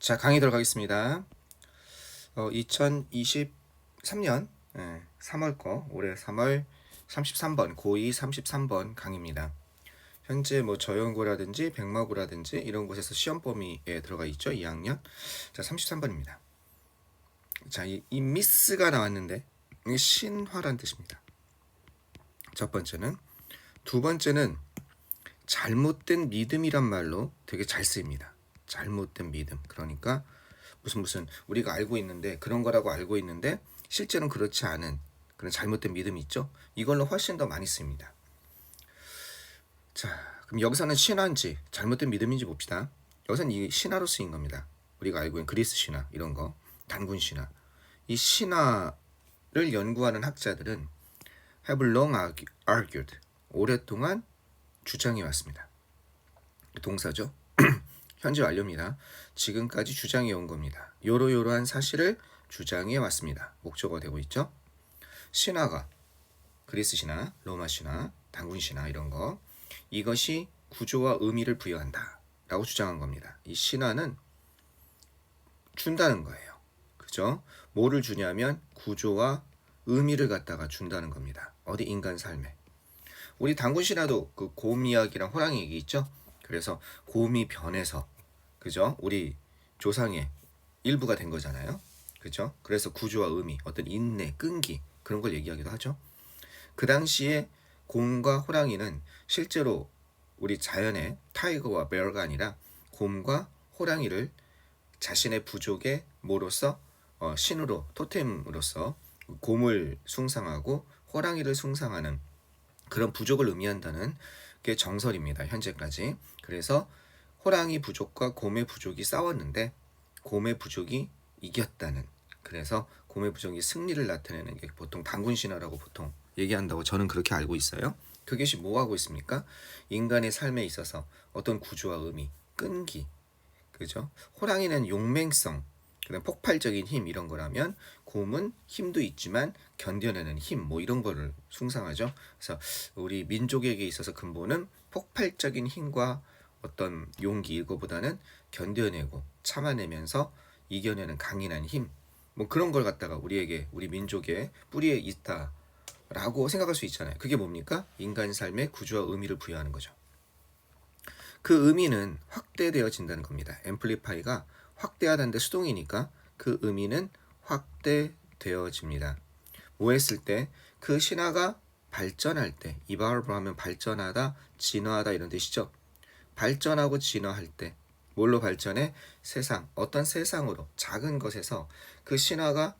자, 강의 들어가겠습니다. 2023년 3월 거, 올해 3월 33번, 고2 33번 강의입니다. 현재 뭐 저연고라든지 백마고라든지 이런 곳에서 시험 범위에 들어가 있죠. 2학년. 자, 33번입니다. 자, 이 미스가 나왔는데 이게 신화란 뜻입니다. 첫 번째는. 두 번째는 잘못된 믿음이란 말로 되게 잘 쓰입니다. 잘못된 믿음. 그러니까 무슨 우리가 알고 있는데 그런 거라고 알고 있는데 실제로는 그렇지 않은 그런 잘못된 믿음이 있죠. 이걸로 훨씬 더 많이 씁니다. 자, 그럼 여기서는 신화인지 잘못된 믿음인지 봅시다. 여기서는 이 신화로 쓰인 겁니다. 우리가 알고 있는 그리스 신화 이런 거, 단군 신화. 이 신화를 연구하는 학자들은 have long argued, 오랫동안 주장해 왔습니다. 동사죠. 현재 완료입니다. 지금까지 주장해 온 겁니다. 요러요러한 사실을 주장해 왔습니다. 목적어가 되고 있죠. 신화가 그리스 신화, 로마 신화, 단군 신화 이런 거 이것이 구조와 의미를 부여한다 라고 주장한 겁니다. 이 신화는 준다는 거예요. 그죠? 뭐를 주냐면 구조와 의미를 갖다가 준다는 겁니다. 어디 인간 삶에. 우리 단군 신화도 그 곰 이야기랑 호랑이 얘기 있죠? 그래서 곰이 변해서 그죠? 우리 조상의 일부가 된 거잖아요. 그죠? 그래서 구조와 의미, 어떤 인내, 끈기 그런 걸 얘기하기도 하죠. 그 당시에 곰과 호랑이는 실제로 우리 자연의 타이거와 베어가 아니라 곰과 호랑이를 자신의 부족의 뭐로서 신으로 토템으로서 곰을 숭상하고 호랑이를 숭상하는 그런 부족을 의미한다는 게 정설입니다. 현재까지. 그래서 호랑이 부족과 곰의 부족이 싸웠는데 곰의 부족이 이겼다는, 그래서 곰의 부족이 승리를 나타내는 게 보통 단군 신화라고 보통 얘기한다고 저는 그렇게 알고 있어요. 그것이 뭐 하고 있습니까? 인간의 삶에 있어서 어떤 구조와 의미, 끈기, 그죠? 호랑이는 용맹성, 그다음 폭발적인 힘 이런 거라면 곰은 힘도 있지만 견뎌내는 힘 뭐 이런 거를 숭상하죠. 그래서 우리 민족에게 있어서 근본은 폭발적인 힘과 어떤 용기 이거보다는 견뎌내고 참아내면서 이겨내는 강인한 힘 뭐 그런 걸 갖다가 우리에게 우리 민족의 뿌리에 있다라고 생각할 수 있잖아요. 그게 뭡니까? 인간 삶의 구조와 의미를 부여하는 거죠. 그 의미는 확대되어진다는 겁니다. 앰플리파이가 확대하다는데 수동이니까 그 의미는 확대되어집니다. 뭐 했을 때? 그 신화가 발전할 때, 이바울브 하면 발전하다, 진화하다 이런 뜻이죠. 발전하고 진화할 때 뭘로 발전해? 세상, 어떤 세상으로 작은 것에서 그 신화가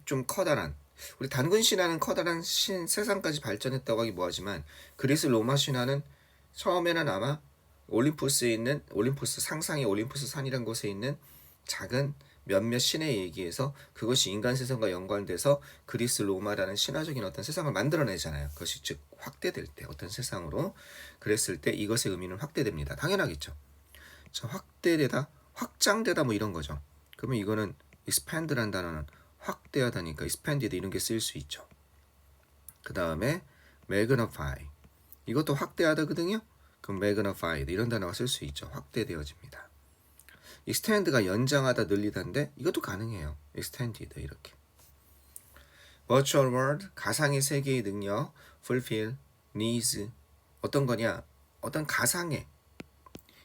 좀 커다란, 우리 단군 신화는 커다란 세상까지 발전했다고 하기 뭐하지만 그리스 로마 신화는 처음에는 아마 올림푸스에 있는 올림푸스 상상의 올림푸스 산이라는 곳에 있는 작은 몇몇 신의 얘기에서 그것이 인간 세상과 연관돼서 그리스 로마라는 신화적인 어떤 세상을 만들어내잖아요. 그것이 즉 확대될 때 어떤 세상으로 그랬을 때 이것의 의미는 확대됩니다. 당연하겠죠. 자, 확대되다, 확장되다 뭐 이런 거죠. 그러면 이거는 expand라는 단어는 확대하다니까 expanded 이런 게 쓰일 수 있죠. 그 다음에 magnify 이것도 확대하다거든요. 그럼 magnified 이런 단어가 쓸 수 있죠. 확대되어집니다. extend가 연장하다, 늘리다인데 이것도 가능해요. extended 이렇게. virtual world 가상의 세계의 능력, fulfill needs 어떤 거냐? 어떤 가상의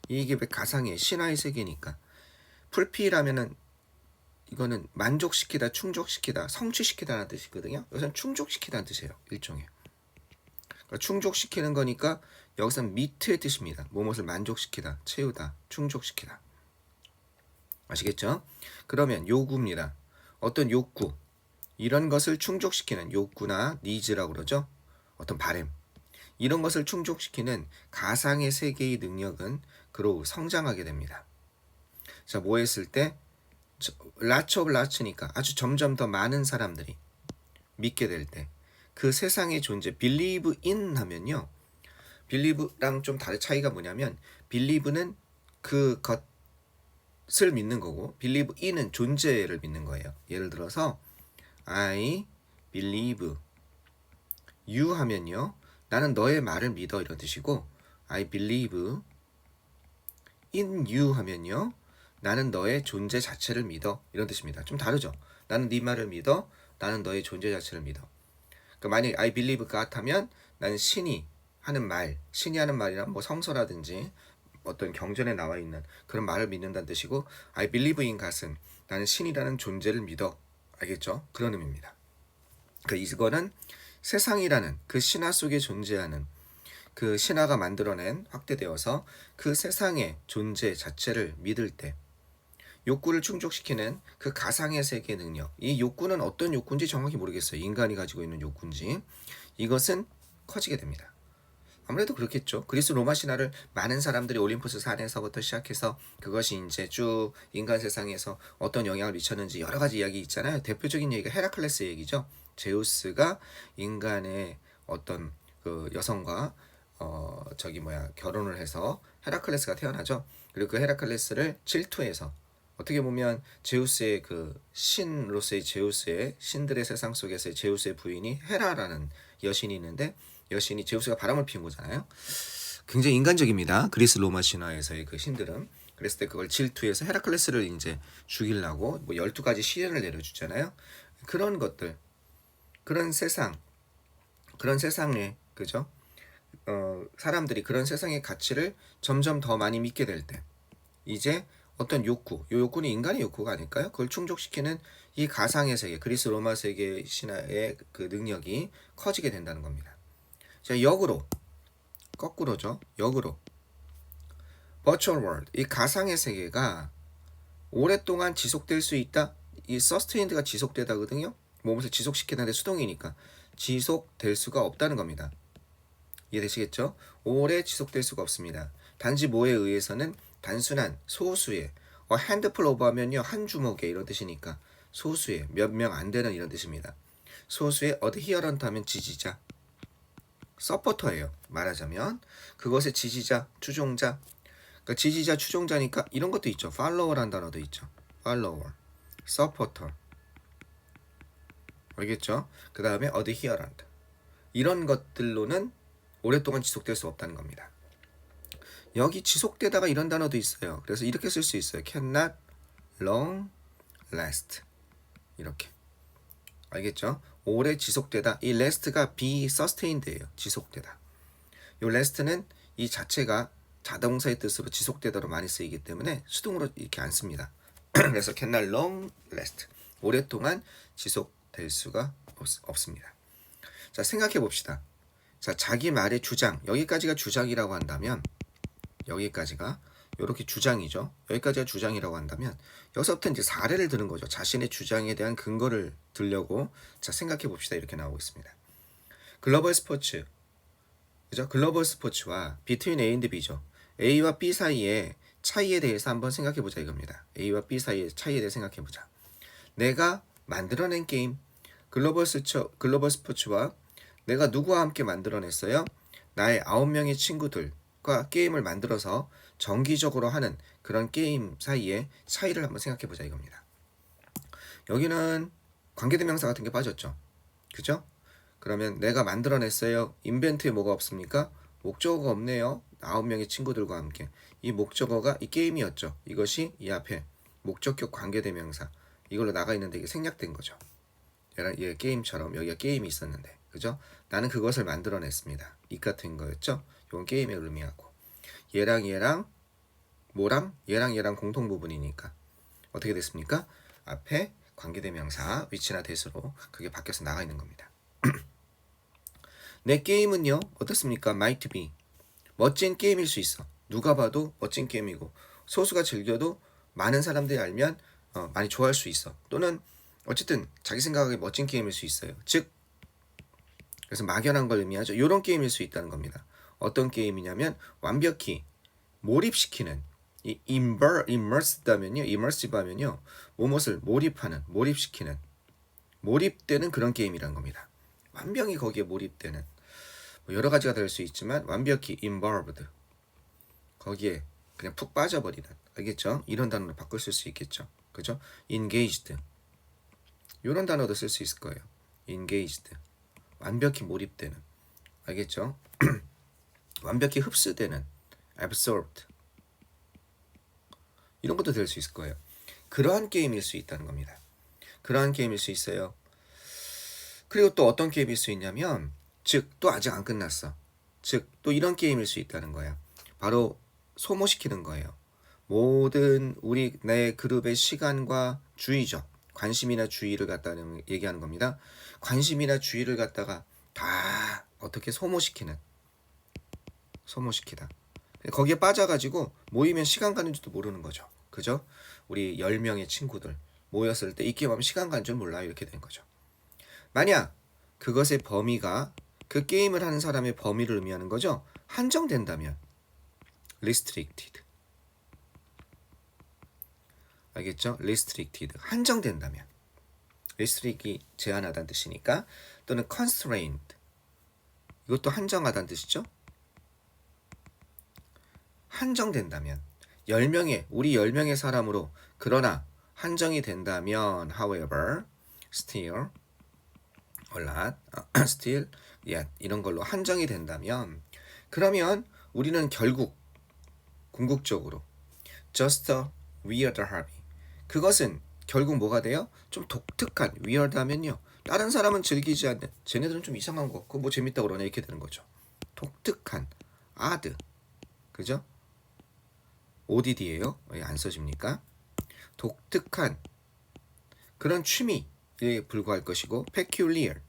이게 왜 가상의 신화의 세계니까 fulfill하면은 이거는 만족시키다, 충족시키다, 성취시키다라는 뜻이거든요. 여기서는 충족시키다는 뜻이에요. 일종의. 그러니까 충족시키는 거니까 여기서는 meet의 뜻입니다. 무엇을 만족시키다, 채우다, 충족시키다. 아시겠죠? 그러면 요구입니다. 어떤 욕구, 이런 것을 충족시키는 욕구나 needs라고 그러죠. 어떤 바램. 이런 것을 충족시키는 가상의 세계의 능력은 그로 성장하게 됩니다. 자, 뭐 했을 때? lots of lots니까 아주 점점 더 많은 사람들이 믿게 될 때 그 세상의 존재, believe in 하면요. believe랑 좀 다른 차이가 뭐냐면 believe는 그 것을 믿는 거고 believe in은 존재를 믿는 거예요. 예를 들어서 I believe you 하면요. 나는 너의 말을 믿어 이런 뜻이고 I believe in you 하면요. 나는 너의 존재 자체를 믿어. 이런 뜻입니다. 좀 다르죠. 나는 네 말을 믿어. 나는 너의 존재 자체를 믿어. 그러니까 만약 I believe God 하면 나는 신이 하는 말, 신이 하는 말이란 뭐 성서라든지 어떤 경전에 나와 있는 그런 말을 믿는다는 뜻이고, I believe in God은 나는 신이라는 존재를 믿어. 알겠죠? 그런 의미입니다. 그러니까 이거는 세상이라는 그 신화 속에 존재하는 그 신화가 만들어낸 확대되어서 그 세상의 존재 자체를 믿을 때 욕구를 충족시키는 그 가상의 세계 능력, 이 욕구는 어떤 욕구인지 정확히 모르겠어요. 인간이 가지고 있는 욕구인지. 이것은 커지게 됩니다. 아무래도 그렇겠죠. 그리스 로마 신화를 많은 사람들이 올림푸스 산에서부터 시작해서 그것이 이제 쭉 인간 세상에서 어떤 영향을 미쳤는지 여러 가지 이야기 있잖아요. 대표적인 얘기가 헤라클레스 얘기죠. 제우스가 인간의 어떤 그 여성과 결혼을 해서 헤라클레스가 태어나죠. 그리고 그 헤라클레스를 질투해서 어떻게 보면 제우스의 그 신으로서의 제우스의 신들의 세상 속에서의 제우스의 부인이 헤라라는 여신이 있는데, 여신이 제우스가 바람을 피운 거잖아요. 굉장히 인간적입니다. 그리스 로마 신화에서의 그 신들은. 그랬을 때 그걸 질투해서 헤라클레스를 이제 죽이려고 뭐 12가지 시련을 내려주잖아요. 그런 것들, 그런 세상, 그런 세상에, 그죠? 사람들이 그런 세상의 가치를 점점 더 많이 믿게 될 때, 이제 어떤 욕구, 이 욕구는 인간의 욕구가 아닐까요? 그걸 충족시키는 이 가상의 세계, 그리스 로마 세계 신화의 그 능력이 커지게 된다는 겁니다. 자, 역으로, 거꾸로죠. 역으로 Virtual World, 이 가상의 세계가 오랫동안 지속될 수 있다. 이 서스테인드가 지속되다거든요. 몸에서 지속시키는데 수동이니까 지속될 수가 없다는 겁니다. 이해되시겠죠? 오래 지속될 수가 없습니다. 단지 뭐에 의해서는 단순한 소수의 핸드풀 오브 하면요 한 주먹에 이런 뜻이니까 소수의 몇 명 안 되는 이런 뜻입니다. 소수의 adherent 하면 지지자, 서포터예요. 말하자면 그것의 지지자, 추종자. 그러니까 지지자, 추종자니까 이런 것도 있죠. follower란 단어도 있죠. follower, supporter. 알겠죠? 그 다음에 adherent. 이런 것들로는 오랫동안 지속될 수 없다는 겁니다. 여기 지속되다가 이런 단어도 있어요. 그래서 이렇게 쓸 수 있어요. cannot long last. 이렇게. 알겠죠? 오래 지속되다. 이 last가 be sustained예요. 지속되다. 이 last는 이 자체가 자동사의 뜻으로 지속되다로 많이 쓰이기 때문에 수동으로 이렇게 안 씁니다. 그래서 cannot long last. 오랫동안 지속될 수가 없습니다. 자, 생각해 봅시다. 자, 자기 말의 주장. 여기까지가 주장이라고 한다면, 여기까지가 이렇게 주장이죠. 여기까지가 주장이라고 한다면 여기서부터 이제 사례를 드는 거죠. 자신의 주장에 대한 근거를 들려고. 자, 생각해 봅시다. 이렇게 나오고 있습니다. 글로벌 스포츠, 그죠? 글로벌 스포츠와 between A and B죠. A와 B 사이의 차이에 대해서 한번 생각해 보자 이겁니다. A와 B 사이의 차이에 대해 생각해 보자. 내가 만들어낸 게임, 글로벌 스포츠와 내가 누구와 함께 만들어냈어요? 나의 9명의 친구들과 게임을 만들어서 정기적으로 하는 그런 게임 사이의 차이를 한번 생각해 보자 이겁니다. 여기는 관계대명사 같은 게 빠졌죠. 그죠? 그러면 내가 만들어냈어요. 인벤트에 뭐가 없습니까? 목적어가 없네요. 9명의 친구들과 함께. 이 목적어가 이 게임이었죠. 이것이 이 앞에 목적격 관계대명사. 이걸로 나가 있는데 이게 생략된 거죠. 얘 게임처럼 여기가 게임이 있었는데. 그죠? 나는 그것을 만들어냈습니다. 이 같은 거였죠. 이건 게임의 의미하고. 얘랑 뭐랑? 얘랑 공통 부분이니까. 어떻게 됐습니까? 앞에 관계대명사 위치나 대수로 그게 바뀌어서 나가 있는 겁니다. 내 게임은요 어떻습니까? might be 멋진 게임일 수 있어. 누가 봐도 멋진 게임이고 소수가 즐겨도 많은 사람들이 알면 많이 좋아할 수 있어. 또는 어쨌든 자기 생각에 멋진 게임일 수 있어요. 즉 그래서 막연한 걸 의미하죠. 이런 게임일 수 있다는 겁니다. 어떤 게임이냐면 완벽히 몰입시키는 이 immersive 하면요 무엇을 몰입하는, 몰입시키는, 몰입되는 그런 게임이란 겁니다. 완벽히 거기에 몰입되는, 뭐 여러 가지가 될 수 있지만 완벽히 involved, 거기에 그냥 푹 빠져버리는, 알겠죠? 이런 단어로 바꿀 수 있겠죠. 그죠? engaged, 이런 단어도 쓸 수 있을 거예요. engaged, 완벽히 몰입되는, 알겠죠? 완벽히 흡수되는, absorbed, 이런 것도 될 수 있을 거예요. 그러한 게임일 수 있다는 겁니다. 그러한 게임일 수 있어요. 그리고 또 어떤 게임일 수 있냐면, 즉 또 아직 안 끝났어. 즉 또 이런 게임일 수 있다는 거야. 바로 소모시키는 거예요. 모든 우리 내 그룹의 시간과 주의적 관심이나 주의를 갖다 얘기하는 겁니다. 관심이나 주의를 갖다가 다 어떻게 소모시키다. 거기에 빠져가지고 모이면 시간 가는 줄도 모르는 거죠. 그죠? 우리 10명의 친구들 모였을 때 이 게임하면 시간 가는 줄 몰라요. 이렇게 된 거죠. 만약 그것의 범위가 그 게임을 하는 사람의 범위를 의미하는 거죠. 한정된다면 restricted. 알겠죠? restricted. 한정된다면. restrict이 제한하다는 뜻이니까. 또는 constrained. 이것도 한정하다는 뜻이죠. 한정된다면 10명의 우리 10명의 사람으로 그러나 한정이 된다면 however, still, or not, still, yet 이런 걸로 한정이 된다면 그러면 우리는 결국 궁극적으로 just a weird hobby 그것은 결국 뭐가 돼요? 좀 독특한 weird 하면요 다른 사람은 즐기지 않는 쟤네들은 좀 이상한 거 그거 뭐 재밌다고 그러네 이렇게 되는 거죠. 독특한 odd 그죠? ODD예요. 안 써집니까? 독특한 그런 취미에 불과할 것이고 peculiar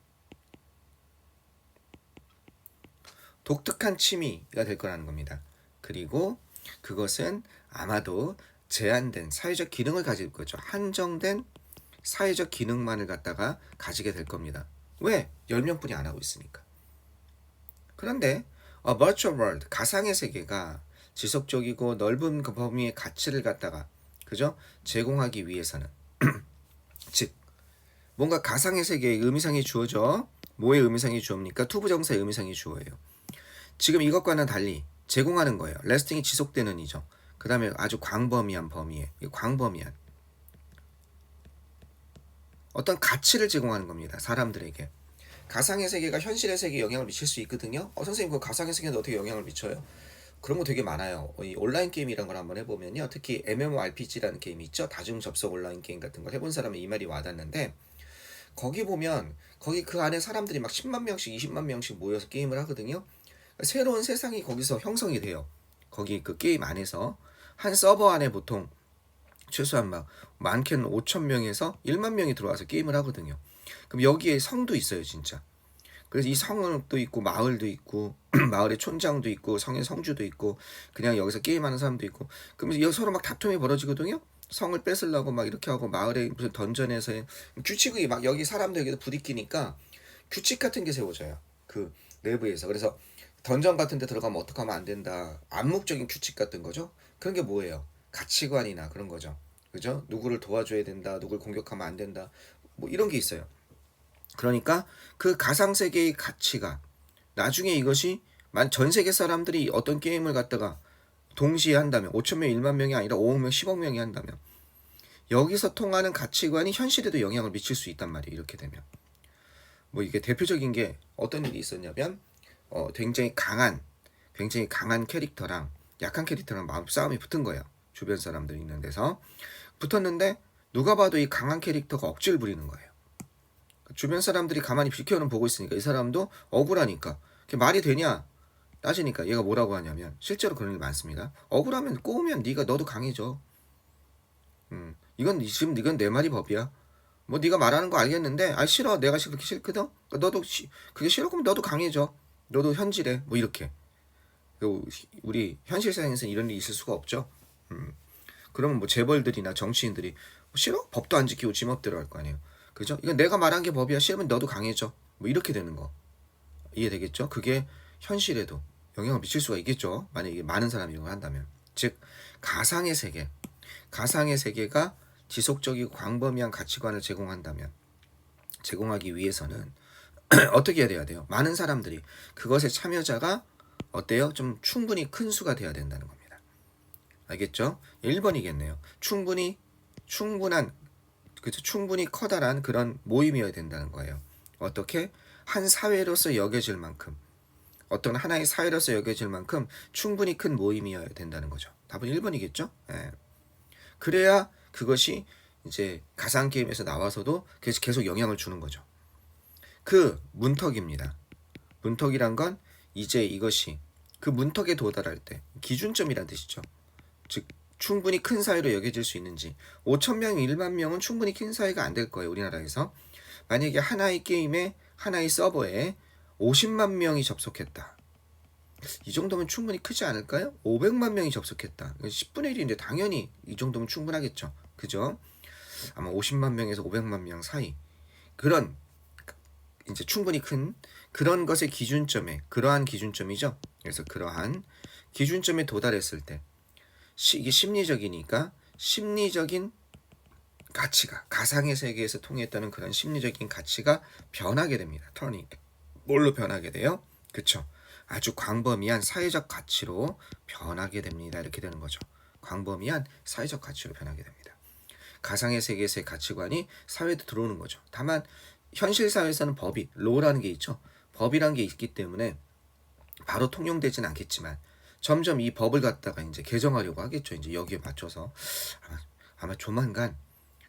독특한 취미가 될 거라는 겁니다. 그리고 그것은 아마도 제한된 사회적 기능을 가질 거죠. 한정된 사회적 기능만을 갖다가 가지게 될 겁니다. 왜? 10명뿐이 안 하고 있으니까. 그런데 virtual world, 가상의 세계가 지속적이고 넓은 그 범위의 가치를 갖다가 그죠? 제공하기 위해서는 즉 뭔가 가상의 세계에 의미상이 주어져. 뭐의 의미상이 주어입니까? 투부정사의 의미상이 주어예요. 지금 이것과는 달리 제공하는 거예요. 레스팅이 지속되는 이죠. 그 다음에 아주 광범위한 범위에 광범위한 어떤 가치를 제공하는 겁니다. 사람들에게. 가상의 세계가 현실의 세계에 영향을 미칠 수 있거든요. 선생님 그 가상의 세계는 어떻게 영향을 미쳐요? 그런 거 되게 많아요. 이 온라인 게임이란 걸 한번 해보면요. 특히 MMORPG라는 게임이 있죠. 다중 접속 온라인 게임 같은 걸 해본 사람은 이 말이 와닿는데 거기 보면 거기 그 안에 사람들이 막 10만 명씩 20만 명씩 모여서 게임을 하거든요. 새로운 세상이 거기서 형성이 돼요. 거기 그 게임 안에서 한 서버 안에 보통 최소한 막 많게는 5천 명에서 1만 명이 들어와서 게임을 하거든요. 그럼 여기에 성도 있어요, 진짜. 그래서 이 성도 있고 마을도 있고 마을의 촌장도 있고 성의 성주도 있고 그냥 여기서 게임하는 사람도 있고 그러면서 여기 서로 막 다툼이 벌어지거든요. 성을 뺏으려고 막 이렇게 하고 마을에 무슨 던전에서 규칙이 막 여기 사람들에게도 부딪히니까 규칙 같은 게 세워져요. 그 내부에서. 그래서 던전 같은 데 들어가면 어떻게 하면 안 된다. 암묵적인 규칙 같은 거죠. 그런 게 뭐예요? 가치관이나 그런 거죠. 그죠? 누구를 도와줘야 된다. 누구를 공격하면 안 된다. 뭐 이런 게 있어요. 그러니까 그 가상세계의 가치가 나중에 이것이 전 세계 사람들이 어떤 게임을 갖다가 동시에 한다면 5천 명, 1만 명이 아니라 5억 명, 10억 명이 한다면 여기서 통하는 가치관이 현실에도 영향을 미칠 수 있단 말이에요. 이렇게 되면 뭐 이게 대표적인 게 어떤 일이 있었냐면 굉장히 강한 캐릭터랑 약한 캐릭터랑 싸움이 붙은 거예요. 주변 사람들 있는 데서 붙었는데 누가 봐도 이 강한 캐릭터가 억지를 부리는 거예요. 주변 사람들이 가만히 비켜는 보고 있으니까 이 사람도 억울하니까 그게 말이 되냐 따지니까 얘가 뭐라고 하냐면 실제로 그런 일 많습니다. 억울하면 꼬우면 너도 강해져. 이건 내 말이 법이야. 뭐 네가 말하는 거 알겠는데 싫어 내가 그렇게 싫거든. 그러니까 너도 그게 싫어 그러면 너도 강해져. 너도 현질해. 뭐 이렇게. 우리 현실 세상에서는 이런 일이 있을 수가 없죠. 그러면 뭐 재벌들이나 정치인들이 싫어? 법도 안 지키고 지 멋대로 할 거 아니에요. 그죠? 이건 내가 말한 게 법이야. 싫으면 너도 강해져. 뭐 이렇게 되는 거. 이해되겠죠? 그게 현실에도 영향을 미칠 수가 있겠죠. 만약에 많은 사람이 이런 걸 한다면. 즉 가상의 세계가 지속적이고 광범위한 가치관을 제공하기 위해서는 어떻게 해야 돼요? 많은 사람들이 그것의 참여자가 어때요? 좀 충분히 큰 수가 돼야 된다는 겁니다. 알겠죠? 1번이겠네요. 충분히 커다란 그런 모임이어야 된다는 거예요. 어떻게? 한 사회로서 여겨질 만큼 어떤 하나의 사회로서 여겨질 만큼 충분히 큰 모임이어야 된다는 거죠. 답은 1번이겠죠? 예. 그래야 그것이 이제 가상 게임에서 나와서도 계속 영향을 주는 거죠. 그 문턱입니다. 문턱이란 건 이제 이것이 그 문턱에 도달할 때 기준점이란 뜻이죠. 즉 충분히 큰 사회로 여겨질 수 있는지. 5,000명, 1만 명은 충분히 큰 사회가 안 될 거예요. 우리나라에서. 만약에 하나의 게임에 하나의 서버에 50만 명이 접속했다. 이 정도면 충분히 크지 않을까요? 500만 명이 접속했다. 10분의 1인데 당연히 이 정도면 충분하겠죠. 그죠? 아마 50만 명에서 500만 명 사이. 그런 이제 충분히 큰 그런 것의 기준점에 그러한 기준점이죠. 그래서 그러한 기준점에 도달했을 때 이게 심리적이니까 심리적인 가치가 가상의 세계에서 통했다는 그런 심리적인 가치가 변하게 됩니다. 터닝. 뭘로 변하게 돼요? 그쵸? 아주 광범위한 사회적 가치로 변하게 됩니다. 이렇게 되는 거죠. 광범위한 사회적 가치로 변하게 됩니다. 가상의 세계에서의 가치관이 사회에 들어오는 거죠. 다만 현실 사회에서는 법이, 로라는 게 있죠. 법이라는 게 있기 때문에 바로 통용되진 않겠지만 점점 이 법을 갖다가 이제 개정하려고 하겠죠. 이제 여기에 맞춰서 아마 조만간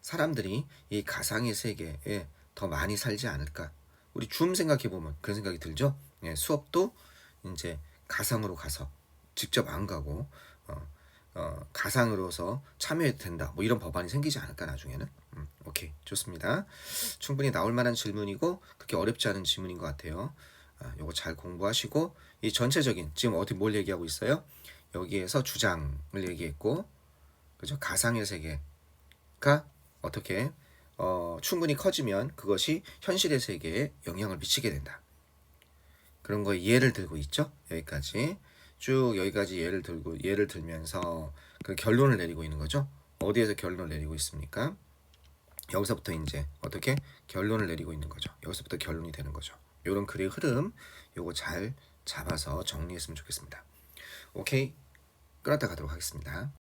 사람들이 이 가상의 세계에 더 많이 살지 않을까. 우리 줌 생각해 보면 그런 생각이 들죠. 예, 수업도 이제 가상으로 가서 직접 안 가고 가상으로서 참여해도 된다. 뭐 이런 법안이 생기지 않을까 나중에는. 오케이, 좋습니다. 충분히 나올 만한 질문이고 그렇게 어렵지 않은 질문인 것 같아요. 요거 잘 공부하시고 이 전체적인 지금 어디 뭘 얘기하고 있어요? 여기에서 주장을 얘기했고, 그죠? 가상의 세계가 어떻게 충분히 커지면 그것이 현실의 세계에 영향을 미치게 된다. 그런 거에 예를 들고 있죠. 여기까지 쭉 여기까지 예를 들면서 그 결론을 내리고 있는 거죠. 어디에서 결론을 내리고 있습니까? 여기서부터 이제 어떻게 결론을 내리고 있는 거죠. 여기서부터 결론이 되는 거죠. 이런 글의 흐름 요거 잘 잡아서 정리했으면 좋겠습니다. 오케이, 끌었다 가도록 하겠습니다.